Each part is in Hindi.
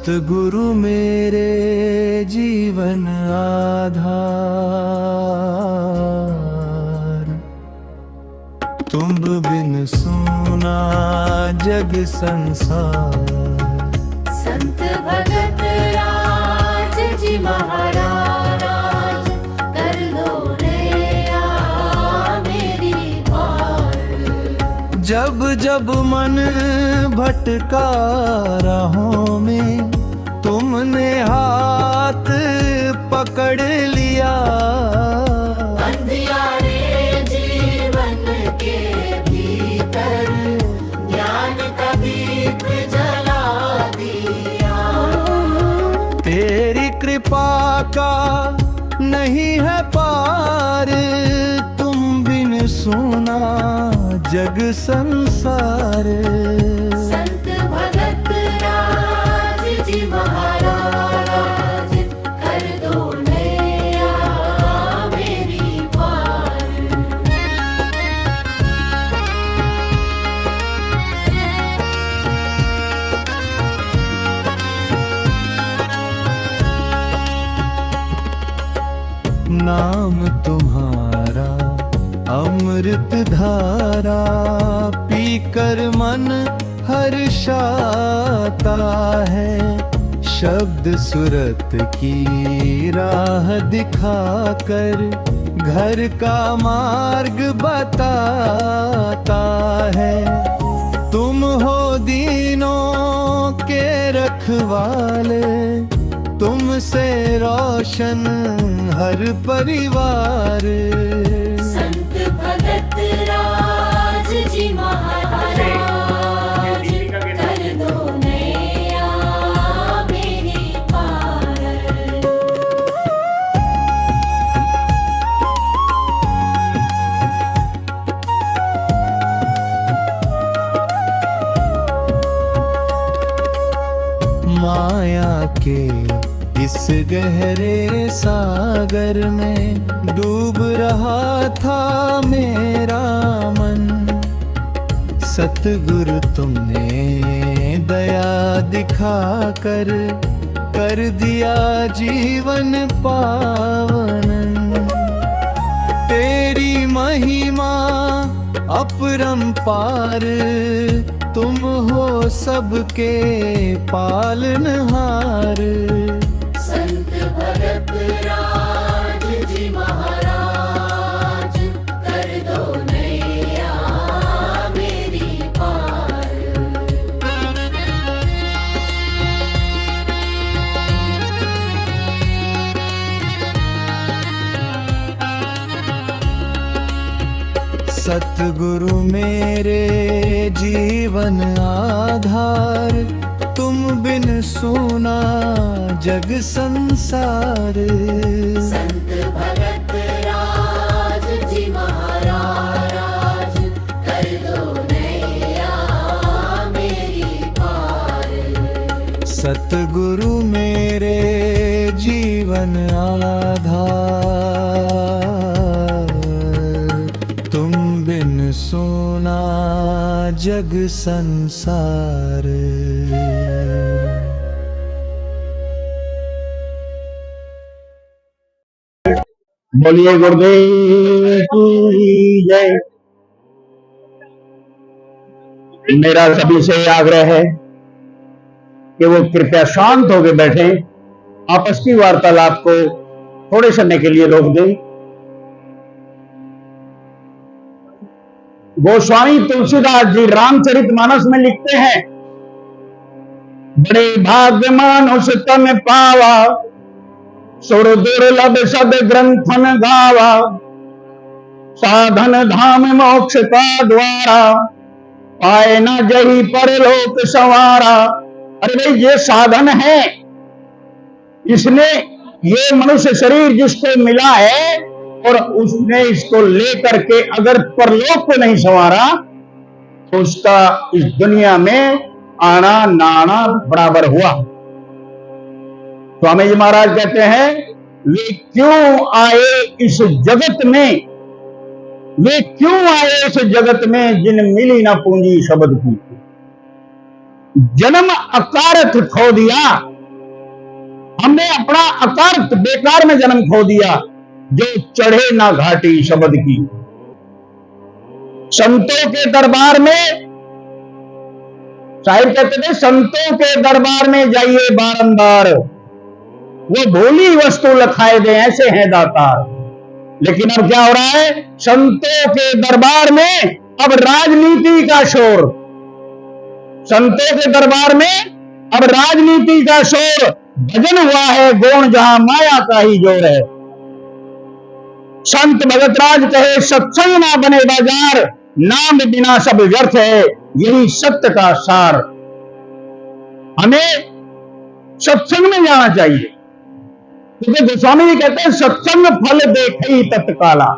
सतगुरु मेरे जीवन आधार, तुम बिन सूना जग संसार। संत भगत राज जी महाराज, कर दो नैया मेरी पार। जब जब मन भटका राहों में, तुमने हाथ पकड़ लिया। अंधियारे जीवन के भीतर ज्ञान का दीप जला दिया। तेरी कृपा का नहीं है पार, तुम बिन सूना जग संसार। संत भगत राज जी महाराज, कर दो नैया मेरी पार। नाम तुम्हारा अमृत धारा, पीकर मन हर्षाता है। शब्द सुरत की राह दिखाकर घर का मार्ग बताता है। तुम हो दीनों के रखवाले, तुमसे रोशन हर परिवार। संत भगत राज जी महाराज, कर दो नैया मेरी पार। माया के इस गहरे सागर में डूब रहा था मेरा मन। सतगुरु तुमने दया दिखाकर कर दिया जीवन पावन। तेरी महिमा अपरंपार, तुम हो सबके पालनहार। संत भगत राज जी महाराज, कर दो नैया मेरी पार। सतगुरु मेरे जीवन आधार, तुम बिन सूना जग संसार। संत भगत राज जी महाराज, कर दो नैया मेरी पार। सतगुरु मेरे जीवन आधार, तुम बिन सूना जग संसार। बोलिए गुरुदेव की जय। मेरा सभी से आग्रह है कि वो कृपया शांत होकर बैठें, आपस की वार्तालाप को थोड़े समय के लिए रोक दें। गोस्वामी तुलसीदास जी रामचरितमानस में लिखते हैं, बड़े भाग्य मानुष तन पावा, सुर दुर्लभ सद ग्रंथन गावा। साधन धाम मोक्ष का द्वारा, पाए न जही परलोक संवारा। अरे भाई, ये साधन है, इसने ये मनुष्य शरीर जिसको मिला है और उसने इसको लेकर के अगर परलोक को नहीं संवारा तो उसका इस दुनिया में आना ना आना बराबर हुआ। स्वामी जी महाराज कहते हैं, वे क्यों आए इस जगत में, वे क्यों आए इस जगत में जिन मिली ना पूंजी शब्द की। जन्म अकारथ खो दिया, हमने अपना अकर्त बेकार में जन्म खो दिया, जो चढ़े ना घाटी शब्द की। संतों के दरबार में, शायर कहते थे, संतों के दरबार में जाइए बारंबार, वो भोली वस्तु लखाए दे, ऐसे हैं दातार। लेकिन अब क्या हो रहा है, संतों के दरबार में अब राजनीति का शोर, संतों के दरबार में अब राजनीति का शोर, भजन हुआ है गौण जहां माया का ही जोर है। संत भगतराज कहे सत्संग ना बने बाजार, नाम बिना सब व्यर्थ है, यही सत्य का सार। हमें सत्संग में जाना चाहिए, क्योंकि गोस्वामी जी कहते हैं सत्संग फल देखे ही तत्काला,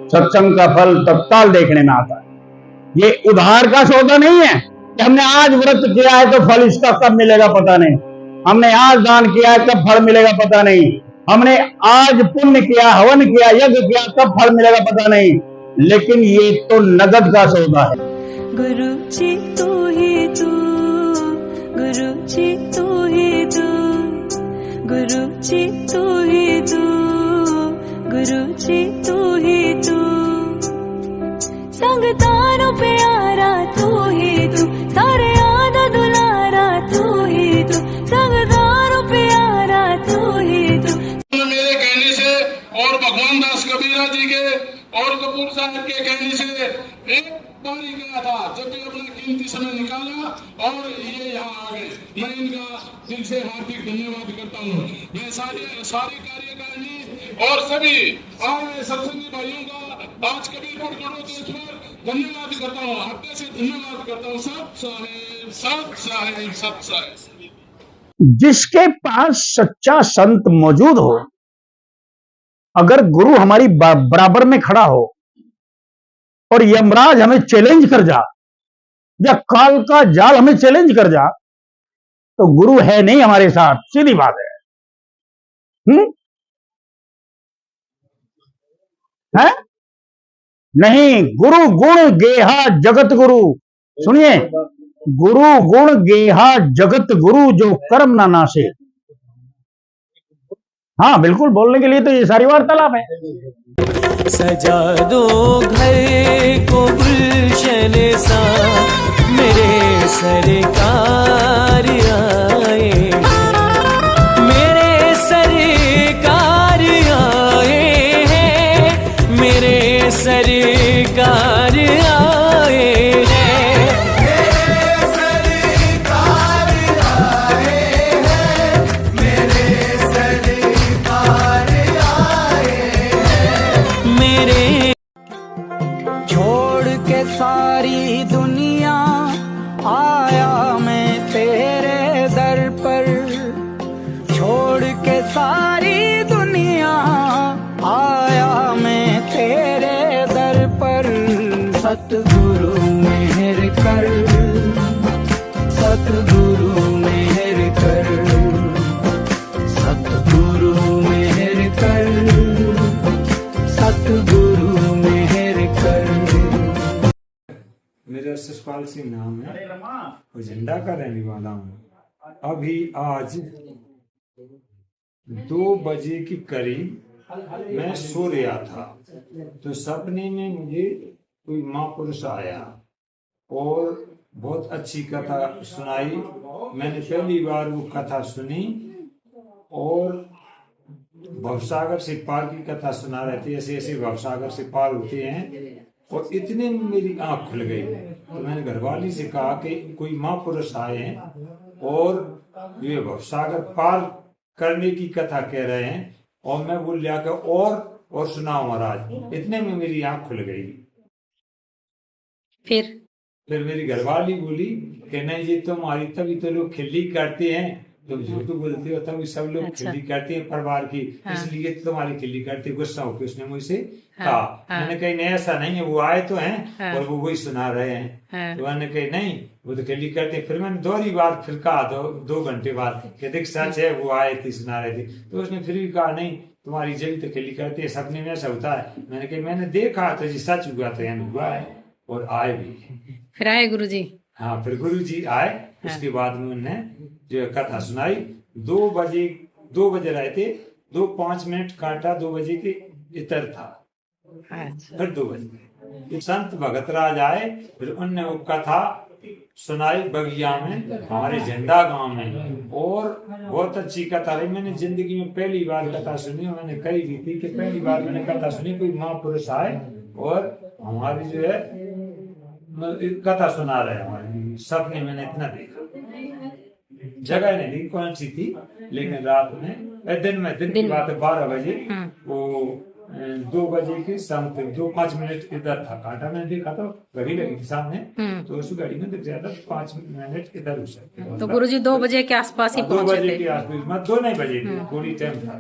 सत्संग का फल तत्काल देखने में आता है। ये उधार का सौदा नहीं है कि हमने आज व्रत किया है तो फल इसका कब मिलेगा पता नहीं, हमने आज दान किया है कब फल मिलेगा पता नहीं, हमने आज पुण्य किया, हवन किया, यज्ञ किया, कब फल मिलेगा पता नहीं। लेकिन ये तो नगद का सौदा है। गुरु जी तू ही तू, गुरु जी तू ही तू, गुरु जी तू ही तू, गुरु जी तू ही तू, संग तारों प्यारा तू ही तू, सारे आदा दुलारा तू ही तू, संग तारों प्यारा तू ही तू। मेरे कहने से और भगवान दास कबीरा जी के और कपूर साहब के कहने से एक बार ही गया था, जब भी अपना कीमती समय निकाला और ये यहाँ आ गए। मैं इनका दिल से हार्दिक धन्यवाद करता हूँ। मैं सारे कार्यकारिणी और सभी आए सत्संगी भाइयों का आज कबीरपुर गणोत्सव पर धन्यवाद करता हूँ, आपके से धन्यवाद करता हूँ। सत साहेब, सत साहेब, सत साहेब। जिसके पास सच्चा संत मौजूद हो, अगर गुरु हमारी बराबर में खड़ा हो और यमराज हमें चैलेंज कर जा या काल का जाल हमें चैलेंज कर जा, तो गुरु है नहीं हमारे साथ, सीधी बात है। है नहीं, गुरु गुण गेहा जगत गुरु, सुनिए, गुरु गुण गेहा जगत गुरु, जो कर्म ना नाशे। हाँ बिल्कुल, बोलने के लिए तो ये सारी वार्तालाप है। सजा दो घर को गुलशन सा, मेरे सरकार आए, मेरे सरकार आए हैं, मेरे सरकार आए हैं, मेरे सरकार आए हैं, मेरे सरकार आए हैं, मेरे। छोड़ के सारी दुनिया आया मैं तेरे दर पर, छोड़ के सारी दुनिया आया मैं तेरे दर पर। सतगुरु मेहर कर, सतगुरु मेहर कर, सतगुरु मेहर कर, सतगुरु मेहर कर। मेरा ससपाल सिंह नाम है और झंडा का रहने वाला हूँ। अभी आज 2 बजे के करीब मैं सो रहा था, तो सपने में मुझे कोई महापुरुष आया और बहुत अच्छी कथा सुनाई। मैंने पहली बार वो कथा सुनी और भवसागर से पार की कथा सुना रहे थे, ऐसे ऐसे भवसागर से पार होते हैं। और इतने में मेरी आंख खुल गई, तो मैंने घरवाली से कहा कि कोई महापुरुष आए हैं और ये भवसागर पार करने की कथा कह रहे हैं, और मैं बोल लिया कि और सुनाओ महाराज। इतने में मेरी आंख खुल गई। फिर मेरी घरवाली बोली कि नहीं, ये तुम्हारी तभी तो लोग खिल्ली करते हैं, तुम झूठ बोलते हो, तभी सब लोग खिल्ली करते हैं परिवार की, इसलिए तुम्हारी खिल्ली करते। गुस्सा होकर उसने मुझसे कहा। मैंने कही नहीं, ऐसा नहीं है, वो आए तो हैं और वो वही सुना रहे हैं। तो मैंने कही नहीं, वो तो खिल्ली करते हैं। फिर मैंने दोहरी बार फिर कहा 2 घंटे बाद कि देख सच है, वो आए थे सुना रहे थे। तो उसने फिर भी कहा नहीं, तुम्हारी जब तो खिल्ली करते हैं, सपने में ऐसा होता है। मैंने कही मैंने देखा तो जी सच हुआ, तो यानी हुआ है और आए भी। फिर आए गुरुजी? हाँ, फिर गुरुजी आए। उसके बाद में उन्होंने जो कथा सुनाई 2 बजे रहे थे, 2:05 काटा, 2 बजे के इतर था। अच्छा। फिर 2 बजे संत भगतराज आए, फिर उनने वो कथा सुनाई बगिया में, हमारे झंडा गांव में, और बहुत अच्छी कथा रही। मैंने जिंदगी में पहली बार कथा सुनी, और मैंने कही भी थी कि पहली बार मैंने कथा सुनी कोई महापुरुष आए और हमारी जो है कथा सुना रहे। हमारी सपने मैंने इतना देखा, जगह नहीं देखी कौन सी थी, लेकिन रात में दिन की बात है 12 बजे, वो 2 बजे के समथिंग 2-5 इधर था काटा। मैंने देखा तो घड़ी लगी थी सामने, तो उस घड़ी में दिख जाता 5 मिनट इधर उस। तो गुरुजी 2 बजे के आसपास ही 2 पहुंचे बजे थे। के आसपास, मतलब 2 नहीं बजे थे, थोड़ी टाइम था,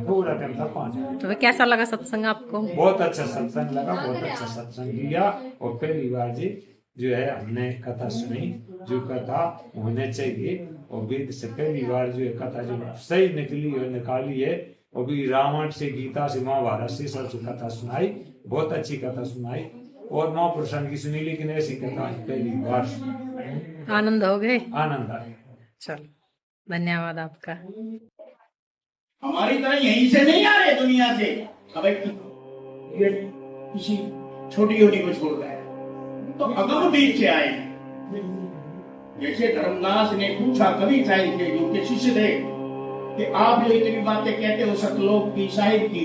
थोड़ा टाइम था 5 मिनट। तो कैसा लगा सत्संग आपको? बहुत अच्छा सत्संग लगा, बहुत अच्छा सत्संग किया, और पहली बार जी जो है हमने कथा सुनी, जो कथा होने चाहिए, और वेद से पहली बार जो है कथा जो सही निकली और निकाली है, और भी रामायण से, गीता से, महाभारत से सब कथा सुनाई, बहुत अच्छी कथा सुनाई, और महापुरुषों की सुनी, लेकिन ऐसी कथा पहली बार। आनंद हो गए? आनंद आया। चलो, धन्यवाद आपका। हमारी तरह यहीं से नहीं आ रहे दुनिया से, अब ये किसी छोटी योनि को छोड़ रहे हैं, तो अगम बीच से आए हैं। जैसे धर्मदास ने पूछा कवि साहिब के जो के शिष्य थे कि आप जो इतनी बातें कहते हो सतलोक की, साहिब की,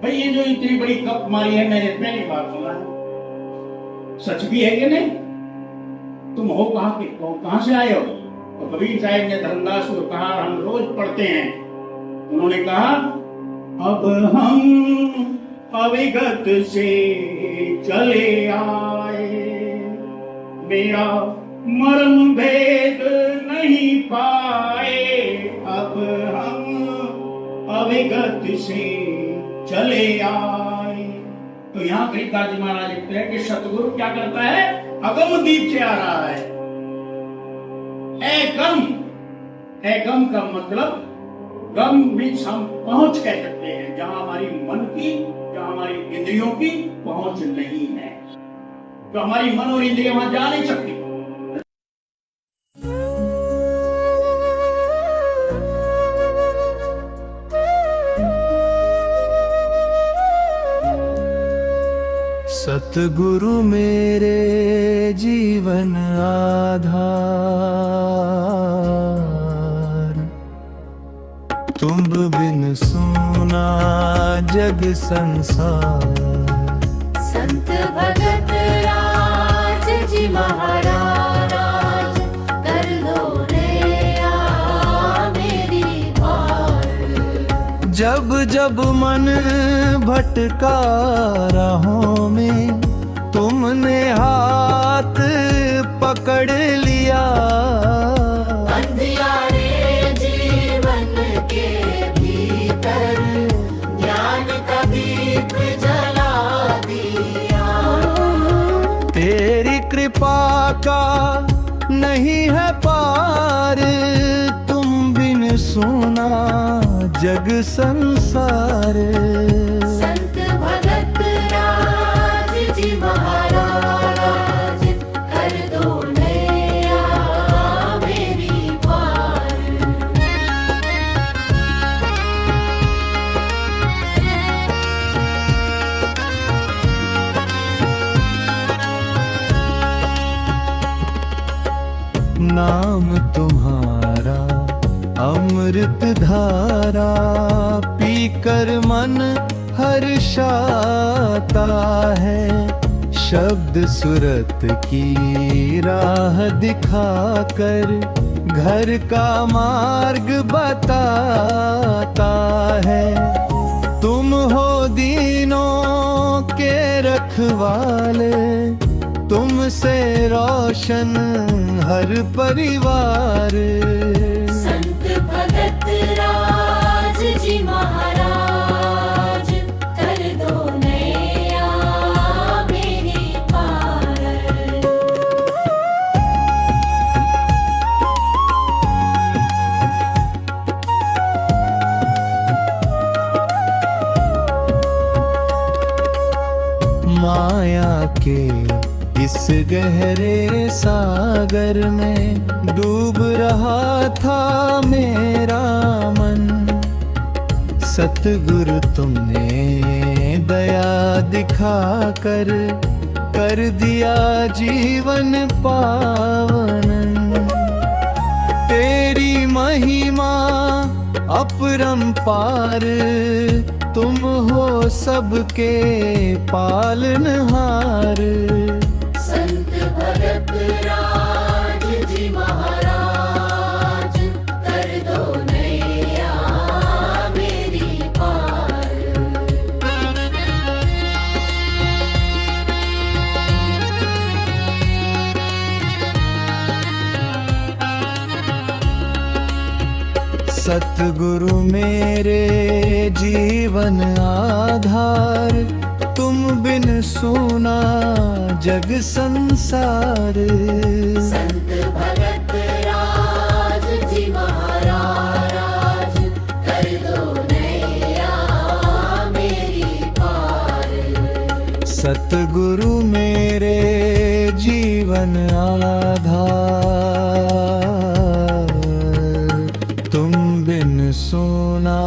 भाई ये जो इतनी बड़ी गप मारी है मैंने पहली बार सुना है, सच भी है कि नहीं? तुम हो कहाँ से आए हो? तो कबीर साहिब ने धर्मदास को कहा हम रोज पढ़ते हैं। उन्होंने कहा अब हम अविगत से चले आए, मेरा मर्म भेद नहीं पाए, अब हम अविगत से चले आए। तो यहाँ गरीबदास जी महाराज लिखते हैं कि सतगुरु क्या करता है? अगम दीप से आ रहा है। गम का मतलब गम मीन्स हम पहुंच कह सकते हैं, जहां हमारी मन की, जहां हमारी इंद्रियों की पहुंच नहीं है, तो हमारी मन और इंद्रियां वहां जा नहीं सकती। सतगुरु मेरे जीवन आधार, तुम बिन सूना जग संसार। संत भगत राज जी महाराज, कर दो नैया मेरी पार। जब जब मन भटका राहों में, तुमने हाथ पकड़ लिया। अंधियारे जीवन के भीतर ज्ञान का दीप जला दिया। तेरी कृपा का नहीं है पार, तुम बिन सुना जग संसार। संत भगत राज जी महाराज, कर दो नैया मेरी पार। नाम तुम्हारा अमृत धारा, पीकर मन हर्षाता है। शब्द सुरत की राह दिखाकर घर का मार्ग बताता है। तुम हो दीनों के रखवाले, तुमसे रोशन हर परिवार। संत भगत राज जी महाराज, कर दो नैया मेरी पार। माया के इस गहरे सागर में डूब रहा था मेरा मन, सतगुरु तुमने दया दिखाकर कर दिया जीवन पावन। तेरी महिमा अपरंपार, तुम हो सबके पालनहार। संत भगत राज जी महाराज कर दो नैया मेरी पार। सतगुरु मेरे जीवन आधार, तुम बिन सूना जग संसार। संत भगत राज जी महाराज कर दो नैया मेरी पार। सतगुरु मेरे जीवन आधार, तुम बिन सोना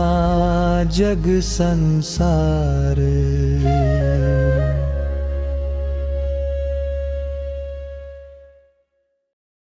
जग संसार।